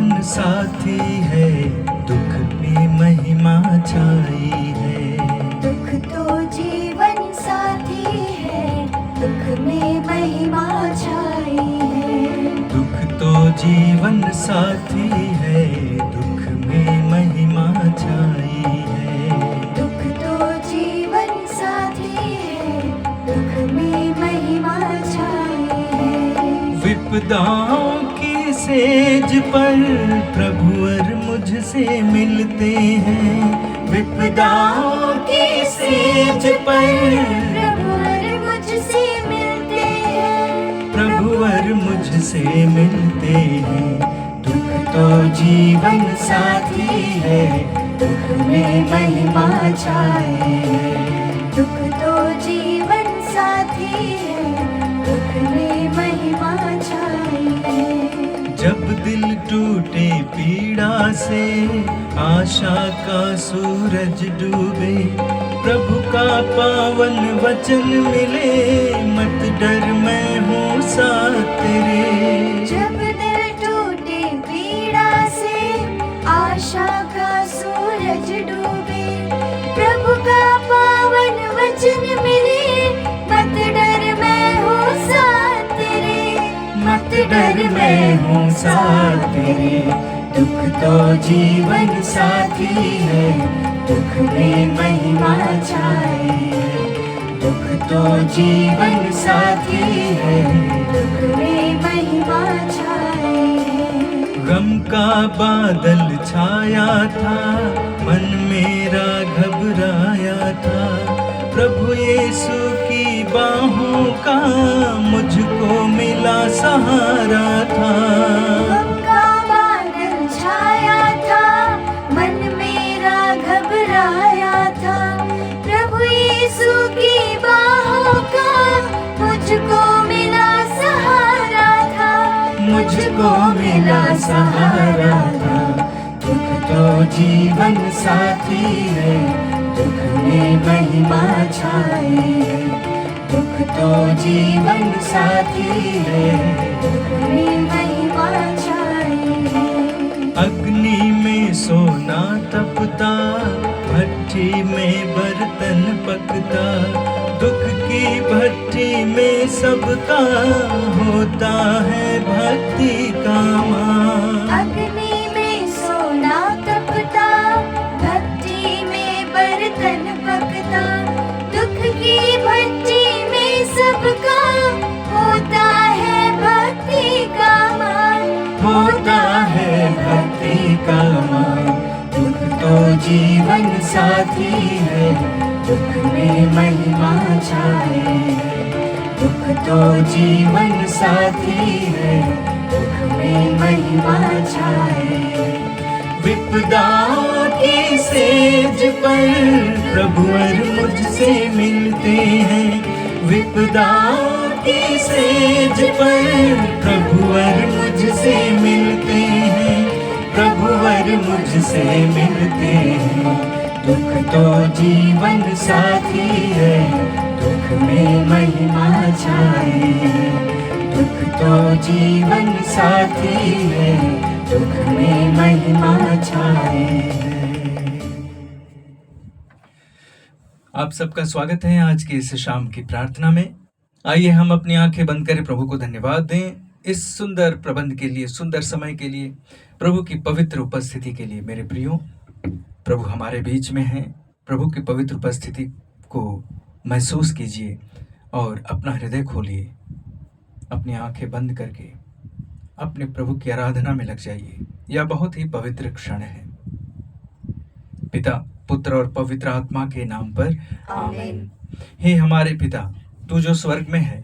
जीवन साथी है, दुख में महिमा छाई है। दुख तो जीवन साथी है, दुख में महिमा छाई है। दुख तो जीवन साथी है, दुख में महिमा छाई है। दुख तो जीवन साथी है, दुख में महिमा छाई है। विपदाओं की सेज पर प्रभुवर मुझसे मिलते हैं। विपदाओं की सेज पर प्रभुवर मुझसे मिलते हैं। प्रभुवर मुझसे मिलते हैं। दुख तो जीवन साथी है, दुख में महिमा छाए है। दुख तो जीवन साथी है, दुख में महिमा छाई है। जब दिल टूटे पीड़ा से, आशा का सूरज डूबे, प्रभु का पावन वचन मिले, मत डर मैं हूँ साथ तेरे। जब दिल टूटे पीड़ा से, आशा का सूरज डूबे, प्रभु का पावन वचन मिले, मत डर मैं हूँ साथ तेरे। मत डर मैं हूँ साथ तेरे। दुख तो जीवन साथी है, दुख में महिमा छाए है। दुख तो जीवन साथी है, दुख में महिमा छाई है। गम का बादल छाया था, मन मेरा घबराया था। प्रभु यीशु की बाहों का मुझको मिला सहारा था। गम का बादल छाया था, मन मेरा घबराया था। प्रभु यीशु की बाहों का मुझको मिला सहारा था। मुझको मिला सहारा था। दुख तो जीवन साथी है, दुख में महिमा छाए है। दुख तो जीवन साथी है, दुख में महिमा छाई है। अग्नि में सोना तपता, भट्ठी में बर्तन पकता। दुख की भट्ठी में सबका होता है भक्ति का मान। अग्नि में सोना तपता, भट्ठी में बर्तन पकता। दुख की भट्ठी में सबका होता है भक्ति का मान। होता है भक्ति का मान। दुख तो जीवन साथी है, दुख में महिमा छाए है। दुख तो जीवन साथी है, दुख में महिमा छाए है। विपदाओं की सेज पर प्रभुवर मुझसे मिलते हैं। विपदाओं की सेज पर प्रभुवर मुझसे मिलते हैं। प्रभुवर मुझसे मिलते हैं। दुख तो जीवन साथी है, दुख में महिमा छाए है। दुख तो जीवन साथी है, दुख में महिमा छाए है। आप सबका स्वागत है आज की इस शाम की प्रार्थना में। आइए हम अपनी आंखें बंद करें, प्रभु को धन्यवाद दें इस सुंदर प्रबंध के लिए, सुंदर समय के लिए, प्रभु की पवित्र उपस्थिति के लिए। मेरे प्रियो, प्रभु हमारे बीच में है। प्रभु की पवित्र उपस्थिति को महसूस कीजिए और अपना हृदय खोलिए। अपनी आंखें बंद करके अपने प्रभु की आराधना में लग जाइए। यह बहुत ही पवित्र क्षण है। पिता, पुत्र और पवित्र आत्मा के नाम पर आमीन। हे हमारे पिता, तू जो स्वर्ग में है,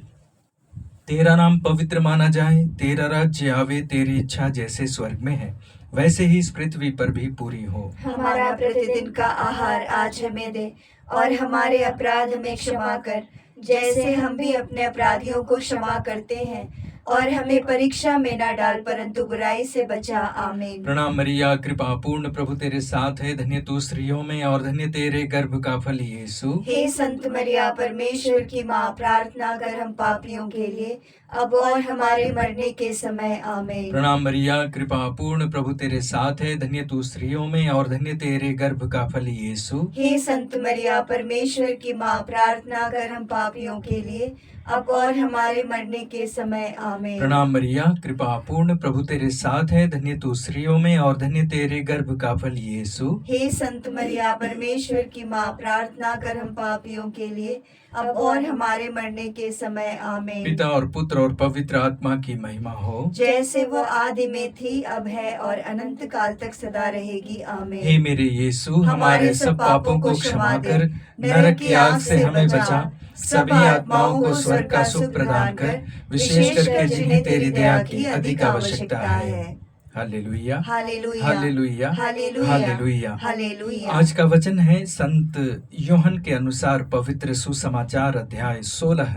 तेरा नाम पवित्र माना जाए। तेरा राज्य आवे, तेरी इच्छा जैसे स्वर्ग में है वैसे ही इस पृथ्वी पर भी पूरी हो। हमारा प्रतिदिन का आहार आज हमें दे, और हमारे अपराध हमें क्षमा कर, जैसे हम भी अपने अपराधियों को क्षमा करते हैं। और हमें परीक्षा में न डाल, परंतु बुराई से बचा। आमीन। प्रणाम मरिया, कृपा पूर्ण, प्रभु तेरे साथ है, धन्य तू स्त्रियों में और धन्य तेरे गर्भ का फल यीशु। हे संत मरिया, परमेश्वर की माँ, प्रार्थना कर हम पापियों के लिए, अब और हमारे मरने के समय। आमीन। प्रणाम मरिया, कृपा पूर्ण, प्रभु तेरे साथ है, धन्य तू स्त्रियों में और धन्य तेरे गर्भ का फल यीशु। हे संत मरिया, परमेश्वर की माँ, प्रार्थना कर हम पापियों के लिए, अब और हमारे मरने के समय। आमीन। प्रणाम मरिया, कृपा पूर्ण, प्रभु तेरे साथ है, धन्य तू स्त्रियों में और धन्य तेरे गर्भ का फल यीशु। हे संत मरिया, परमेश्वर की माँ, प्रार्थना कर हम पापियों के लिए, अब और हमारे मरने के समय। आमीन। पिता और पुत्र और पवित्र आत्मा की महिमा हो, जैसे वो आदि में थी, अब है और अनंत काल तक सदा रहेगी। आमीन। हे मेरे यीशु, हमारे सब पापों को क्षमा कर, नरक की आग से हमें बचा, सभी आत्माओं को स्वर्ग का सुख प्रदान कर, विशेष करके जिन्हें तेरी दया की अधिक आवश्यकता है। Hallelujah, hallelujah, hallelujah, hallelujah, hallelujah. Hallelujah. आज का वचन है संत यूहन्ना के अनुसार पवित्र सुसमाचार अध्याय 16,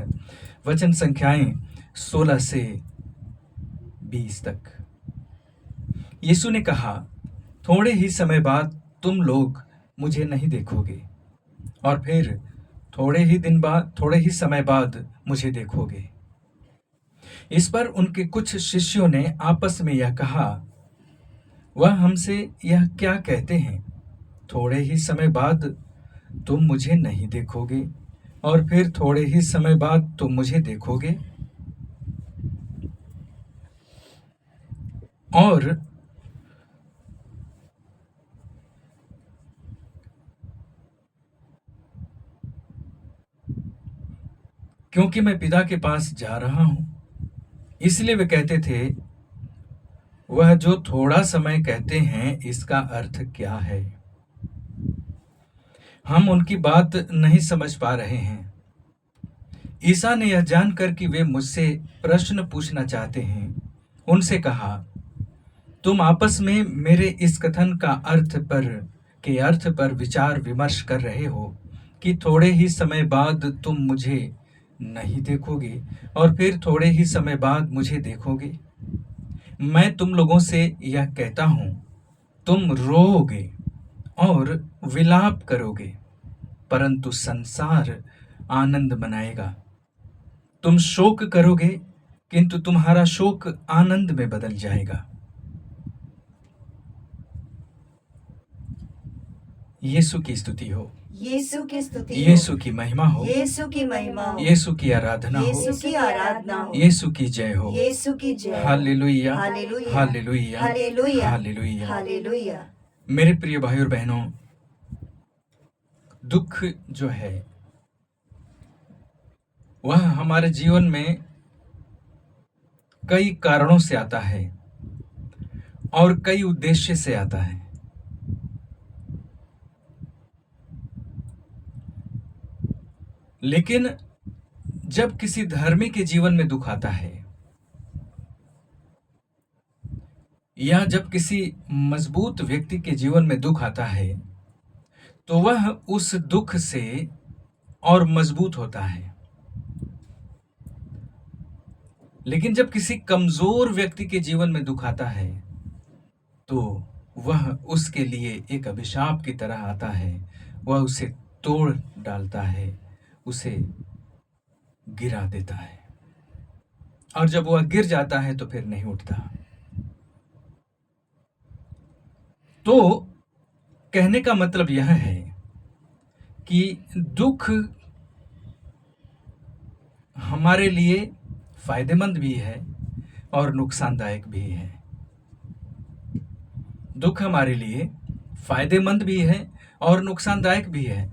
वचन संख्याएं 16 से 20 तक। यीशु ने कहा, थोड़े ही समय बाद तुम लोग मुझे नहीं देखोगे और फिर थोड़े ही समय बाद मुझे देखोगे। इस पर उनके कुछ शिष्यों ने आपस में यह कहा, वह हमसे यह क्या कहते हैं, थोड़े ही समय बाद तुम मुझे नहीं देखोगे और फिर थोड़े ही समय बाद तुम मुझे देखोगे। और क्योंकि मैं पिता के पास जा रहा हूं, इसलिए वे कहते थे, वह जो थोड़ा समय कहते हैं, इसका अर्थ क्या है? हम उनकी बात नहीं समझ पा रहे हैं। ईसा ने यह जानकर कि वे मुझसे प्रश्न पूछना चाहते हैं, उनसे कहा, तुम आपस में मेरे इस कथन का अर्थ पर विचार विमर्श कर रहे हो कि थोड़े ही समय बाद तुम मुझे नहीं देखोगे और फिर थोड़े ही समय बाद मुझे देखोगे। मैं तुम लोगों से यह कहता हूं, तुम रोओगे और विलाप करोगे, परंतु संसार आनंद मनाएगा। तुम शोक करोगे, किंतु तुम्हारा शोक आनंद में बदल जाएगा। यीशु की स्तुति हो, यीशु की स्तुति हो, यीशु की महिमा हो, यीशु की महिमा हो, यीशु की आराधना हो, यीशु की आराधना हो, यीशु की जय हो, यीशु की जय हो। Hallelujah, hallelujah, hallelujah, hallelujah, hallelujah. Hallelujah. मेरे प्रिय भाई और बहनों, दुख जो है वह हमारे जीवन में कई कारणों से आता है और कई उद्देश्य से आता है। लेकिन जब किसी धर्मी के जीवन में दुख आता है या जब किसी मजबूत व्यक्ति के जीवन में दुख आता है, तो वह उस दुख से और मजबूत होता है। लेकिन जब किसी कमजोर व्यक्ति के जीवन में दुख आता है, तो वह उसके लिए एक अभिशाप की तरह आता है। वह उसे तोड़ डालता है, उसे गिरा देता है, और जब वह गिर जाता है तो फिर नहीं उठता। तो कहने का मतलब यह है कि दुख हमारे लिए फायदेमंद भी है और नुकसानदायक भी है। दुख हमारे लिए फायदेमंद भी है और नुकसानदायक भी है।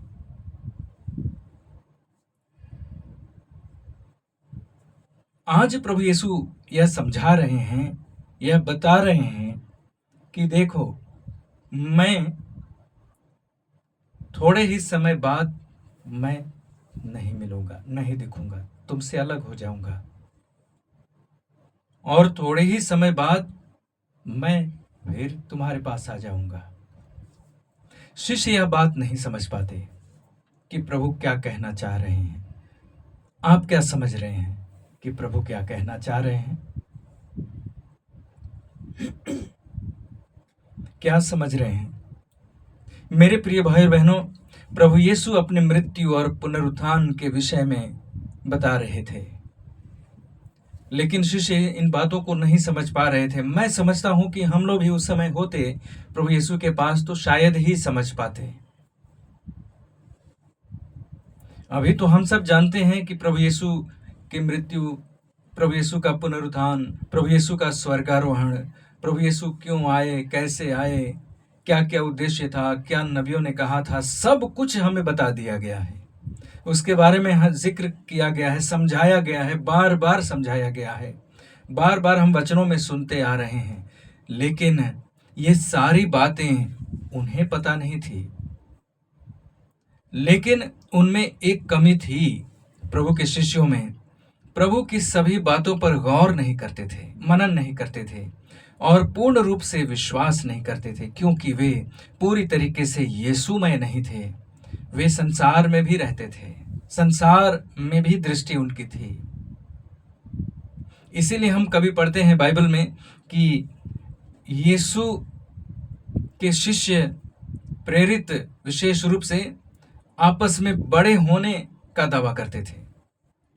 आज प्रभु यीशु यह समझा रहे हैं, यह बता रहे हैं कि देखो, मैं थोड़े ही समय बाद मैं नहीं मिलूंगा, नहीं दिखूंगा, तुमसे अलग हो जाऊंगा, और थोड़े ही समय बाद मैं फिर तुम्हारे पास आ जाऊंगा। शिष्य यह बात नहीं समझ पाते कि प्रभु क्या कहना चाह रहे हैं, आप क्या समझ रहे हैं। कि प्रभु क्या कहना चाह रहे हैं, क्या समझ रहे हैं। मेरे प्रिय भाई और बहनों, प्रभु यीशु अपने मृत्यु और पुनरुत्थान के विषय में बता रहे थे, लेकिन शिष्य इन बातों को नहीं समझ पा रहे थे। मैं समझता हूं कि हम लोग भी उस समय होते प्रभु यीशु के पास तो शायद ही समझ पाते। अभी तो हम सब जानते हैं कि प्रभु यीशु की मृत्यु, प्रभु यीशु का पुनरुत्थान, प्रभु यीशु का स्वर्गारोहण, प्रभु यीशु क्यों आए, कैसे आए, क्या क्या उद्देश्य था, क्या नबियों ने कहा था, सब कुछ हमें बता दिया गया है। उसके बारे में जिक्र किया गया है, समझाया गया है, बार बार समझाया गया है, बार बार हम वचनों में सुनते आ रहे हैं। लेकिन ये सारी बातें उन्हें पता नहीं थी, लेकिन उनमें एक कमी थी प्रभु के शिष्यों में। प्रभु की सभी बातों पर गौर नहीं करते थे, मनन नहीं करते थे और पूर्ण रूप से विश्वास नहीं करते थे, क्योंकि वे पूरी तरीके से यीशुमय नहीं थे। वे संसार में भी रहते थे, संसार में भी दृष्टि उनकी थी। इसीलिए हम कभी पढ़ते हैं बाइबल में कि यीशु के शिष्य प्रेरित विशेष रूप से आपस में बड़े होने का दावा करते थे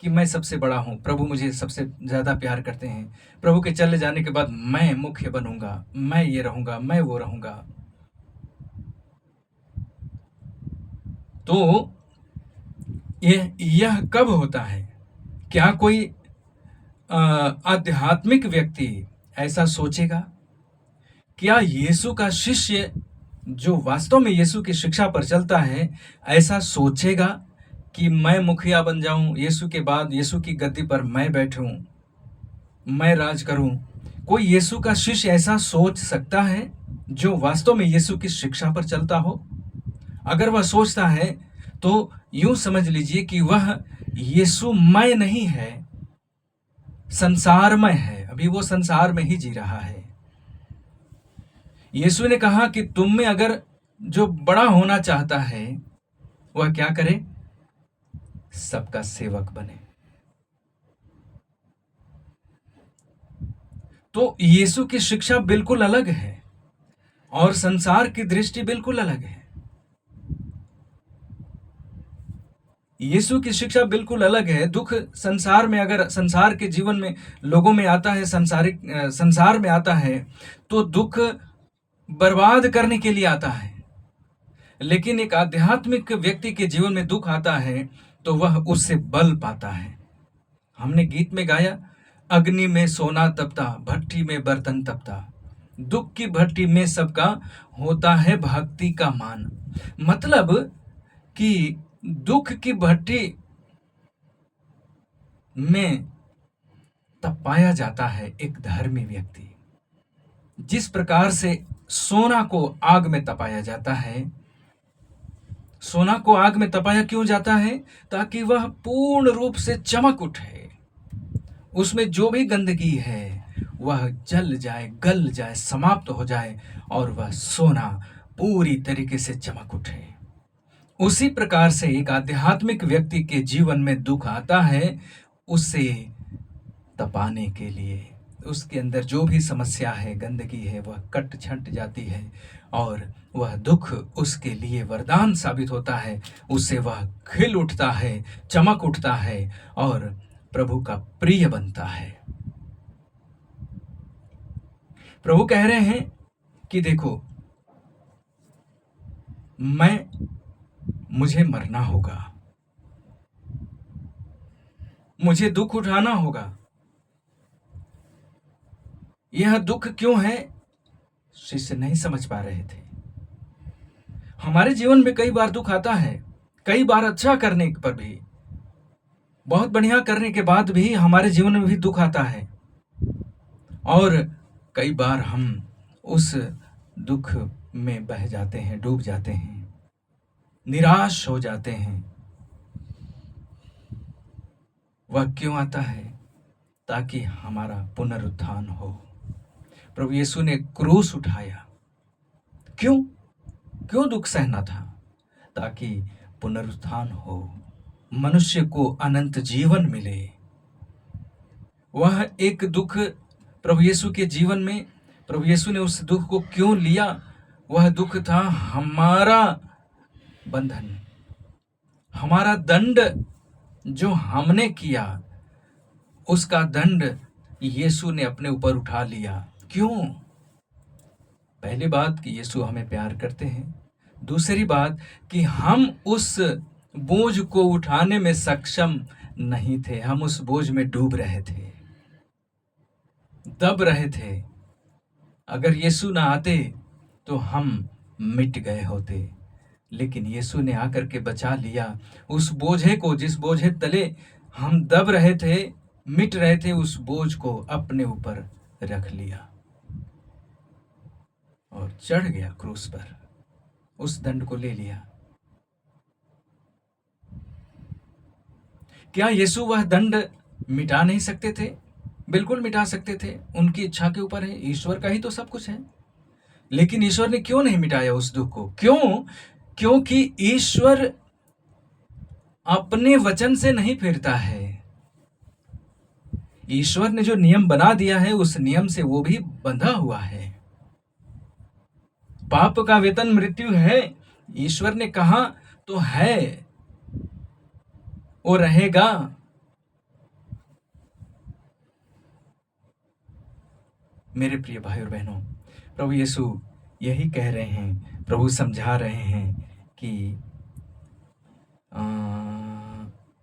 कि मैं सबसे बड़ा हूं, प्रभु मुझे सबसे ज्यादा प्यार करते हैं, प्रभु के चले जाने के बाद मैं मुख्य बनूंगा, मैं ये रहूंगा, मैं वो रहूंगा। तो यह कब होता है? क्या कोई आध्यात्मिक व्यक्ति ऐसा सोचेगा? क्या यीशु का शिष्य जो वास्तव में यीशु की शिक्षा पर चलता है ऐसा सोचेगा कि मैं मुखिया बन जाऊं, यीशु के बाद यीशु की गद्दी पर मैं बैठूं, मैं राज करूं? कोई यीशु का शिष्य ऐसा सोच सकता है जो वास्तव में यीशु की शिक्षा पर चलता हो? अगर वह सोचता है तो यूं समझ लीजिए कि वह यीशुमय नहीं है, संसारमय है। अभी वो संसार में ही जी रहा है। यीशु ने कहा कि तुम में अगर जो बड़ा होना चाहता है वह क्या करे? सबका सेवक बने। तो यीशु की शिक्षा बिल्कुल अलग है और संसार की दृष्टि बिल्कुल अलग है। यीशु की शिक्षा बिल्कुल अलग है। दुख संसार में, अगर संसार के जीवन में लोगों में आता है, संसार में आता है तो दुख बर्बाद करने के लिए आता है। लेकिन एक आध्यात्मिक व्यक्ति के जीवन में दुख आता है तो वह उससे बल पाता है। हमने गीत में गाया, अग्नि में सोना तपता, भट्टी में बर्तन तपता, दुख की भट्टी में सबका होता है भक्ति का मान। मतलब कि दुख की भट्टी में तपाया जाता है एक धर्मी व्यक्ति। जिस प्रकार से सोना को आग में तपाया जाता है, सोना को आग में तपाया क्यों जाता है? ताकि वह पूर्ण रूप से चमक उठे, उसमें जो भी गंदगी है वह जल जाए, गल जाए, समाप्त हो जाए और वह सोना पूरी तरीके से चमक उठे। उसी प्रकार से एक आध्यात्मिक व्यक्ति के जीवन में दुख आता है उसे तपाने के लिए। उसके अंदर जो भी समस्या है, गंदगी है, वह कट छंट जाती है और वह दुख उसके लिए वरदान साबित होता है। उससे वह खिल उठता है, चमक उठता है और प्रभु का प्रिय बनता है। प्रभु कह रहे हैं कि देखो, मुझे मरना होगा, मुझे दुख उठाना होगा। यह दुख क्यों है? शिष्य नहीं समझ पा रहे थे। हमारे जीवन में कई बार दुख आता है, कई बार अच्छा करने पर भी, बहुत बढ़िया करने के बाद भी हमारे जीवन में भी दुख आता है और कई बार हम उस दुख में बह जाते हैं, डूब जाते हैं, निराश हो जाते हैं। वह क्यों आता है? ताकि हमारा पुनरुत्थान हो। प्रभु यीशु ने क्रूस उठाया। क्यों दुख सहना था? ताकि पुनरुत्थान हो, मनुष्य को अनंत जीवन मिले। वह एक दुख प्रभु यीशु के जीवन में, प्रभु यीशु ने उस दुख को क्यों लिया? वह दुख था हमारा बंधन, हमारा दंड जो हमने किया, उसका दंड यीशु ने अपने ऊपर उठा लिया। क्यों? पहली बात कि यीशु हमें प्यार करते हैं, दूसरी बात कि हम उस बोझ को उठाने में सक्षम नहीं थे, हम उस बोझ में डूब रहे थे, दब रहे थे। अगर यीशु ना आते तो हम मिट गए होते, लेकिन यीशु ने आकर के बचा लिया उस बोझे को, जिस बोझे तले हम दब रहे थे, मिट रहे थे, उस बोझ को अपने ऊपर रख लिया और चढ़ गया क्रूस पर, उस दंड को ले लिया। क्या यीशु वह दंड मिटा नहीं सकते थे? बिल्कुल मिटा सकते थे, उनकी इच्छा के ऊपर है, ईश्वर का ही तो सब कुछ है। लेकिन ईश्वर ने क्यों नहीं मिटाया उस दुख को? क्यों? क्योंकि ईश्वर अपने वचन से नहीं फिरता है। ईश्वर ने जो नियम बना दिया है, उस नियम से वो भी बंधा हुआ है। पाप का वेतन मृत्यु है, ईश्वर ने कहा तो है, वो रहेगा। मेरे प्रिय भाई और बहनों, प्रभु यीशु यही कह रहे हैं, प्रभु समझा रहे हैं कि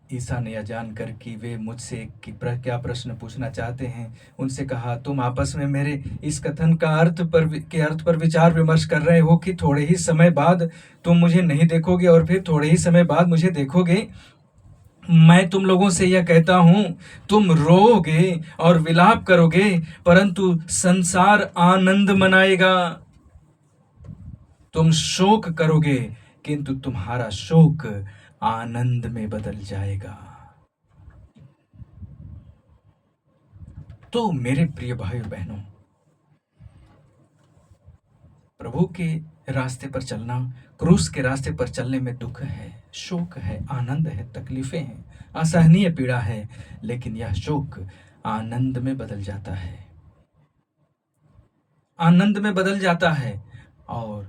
ईसा ने यह जानकर कि वे मुझसे क्या प्रश्न पूछना चाहते हैं, उनसे कहा, तुम आपस में मेरे इस कथन का अर्थ पर विचार विमर्श कर रहे हो कि थोड़े ही समय बाद तुम मुझे नहीं देखोगे और फिर थोड़े ही समय बाद मुझे देखोगे। मैं तुम लोगों से यह कहता हूं, तुम रोओगे और विलाप करोगे, परंतु संसार आनंद मनाएगा। तुम शोक करोगे, किंतु तुम्हारा शोक आनंद में बदल जाएगा। तो मेरे प्रिय भाई बहनों, प्रभु के रास्ते पर चलना, क्रूस के रास्ते पर चलने में दुख है, शोक है, आनंद है, तकलीफें हैं, असहनीय पीड़ा है, लेकिन यह शोक आनंद में बदल जाता है, आनंद में बदल जाता है, और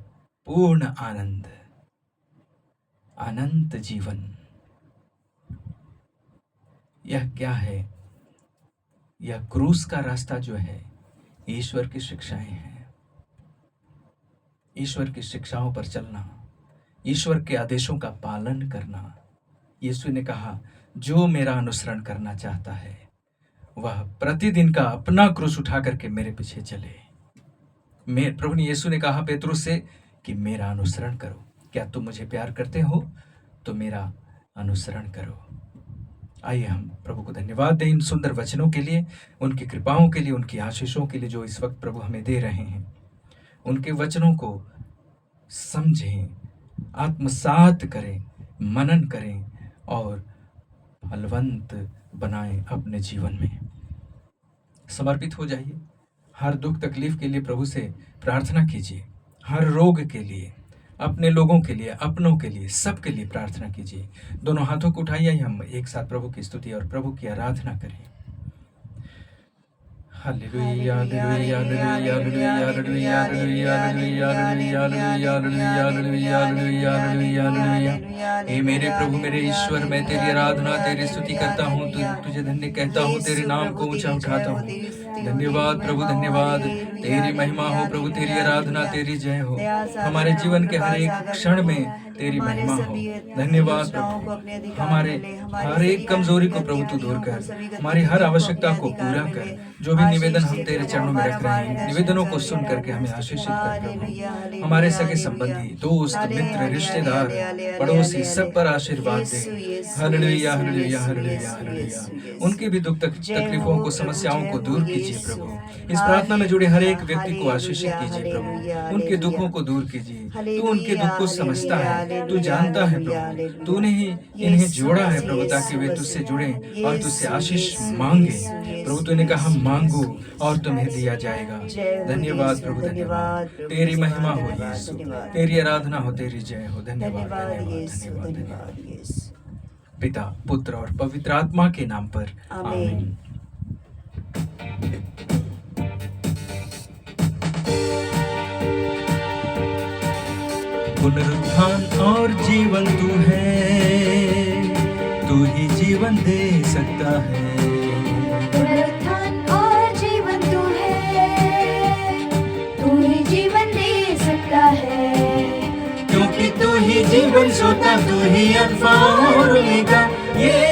पूर्ण आनंद, अनंत जीवन। यह क्या है? यह क्रूस का रास्ता जो है, ईश्वर की शिक्षाएं हैं। ईश्वर की शिक्षाओं पर चलना, ईश्वर के आदेशों का पालन करना। यीशु ने कहा, जो मेरा अनुसरण करना चाहता है वह प्रतिदिन का अपना क्रूस उठा करके मेरे पीछे चले। प्रभु ने यीशु ने कहा पेतरुस से कि मेरा अनुसरण करो। क्या तुम मुझे प्यार करते हो? तो मेरा अनुसरण करो। आइए हम प्रभु को धन्यवाद दें इन सुंदर वचनों के लिए, उनकी कृपाओं के लिए, उनकी आशीषों के लिए जो इस वक्त प्रभु हमें दे रहे हैं। उनके वचनों को समझें, आत्मसात करें, मनन करें और फलवंत बनाएं अपने जीवन में। समर्पित हो जाइए। हर दुख तकलीफ के लिए प्रभु से प्रार्थना कीजिए, हर रोग के लिए, अपने लोगों के लिए, अपनों के लिए, सबके लिए प्रार्थना कीजिए। दोनों हाथों को उठाइए, हम एक साथ प्रभु की स्तुति और प्रभु की आराधना करें। Hallelujah, hallelujah, hallelujah, hallelujah, hallelujah, hallelujah, hallelujah, hallelujah, hallelujah, hallelujah, hallelujah, hallelujah. हे मेरे प्रभु, मेरे ईश्वर, मैं तेरी आराधना, तेरी स्तुति करता हूँ, तुझे धन्य कहता हूँ, तेरे नाम को ऊंचा उठाता हूँ। धन्यवाद प्रभु, धन्यवाद। तेरी महिमा हो प्रभु, तेरी आराधना, तेरी जय हो। हमारे जीवन के हर एक क्षण में तेरी महिमा हो। धन्यवाद प्रभु। हमारे हर एक कमजोरी को प्रभु तू दूर कर, हमारी हर आवश्यकता को पूरा कर। जो भी निवेदन हम तेरे चरणों में रख रहे हैं, निवेदनों को सुन करके हमें आशीषित कर प्रभु। हमारे सगे संबंधी, दोस्त, मित्र, रिश्तेदार, पड़ोसी, सब पर आशीर्वाद दे। Hallelujah, hallelujah, hallelujah, hallelujah. उनके भी दुख तकलीफों को, समस्याओं को दूर कीजिए प्रभु। इस प्रार्थना में जुड़े हर एक व्यक्ति को आशीषित कीजिए प्रभु। उनके दुखों को दूर कीजिए। तू उनके दुख को समझता है, तू जानता है प्रभु। तूने ही इन्हें जोड़ा है प्रभु, ताकि वे तुझसे जुड़े और तुझसे आशीष मांगे प्रभु। तूने कहा मांगो और तुम्हें दिया जाएगा। धन्यवाद प्रभु, धन्यवाद। तेरी महिमा हो यीशु, तेरी आराधना हो, तेरी जय हो। धन्यवाद, धन्यवाद, धन्यवाद, धन्यवाद। पिता, पुत्र और पवित्र आत्मा के नाम पर आमीन। पुनरुत्थान और जीवन तू है, तू ही जीवन दे सकता है। पुनरुत्थान और जीवन तू है, तू ही जीवन दे सकता है। क्योंकि तू ही जीवन सोता, तू ही अल्फा और ओमेगा, ये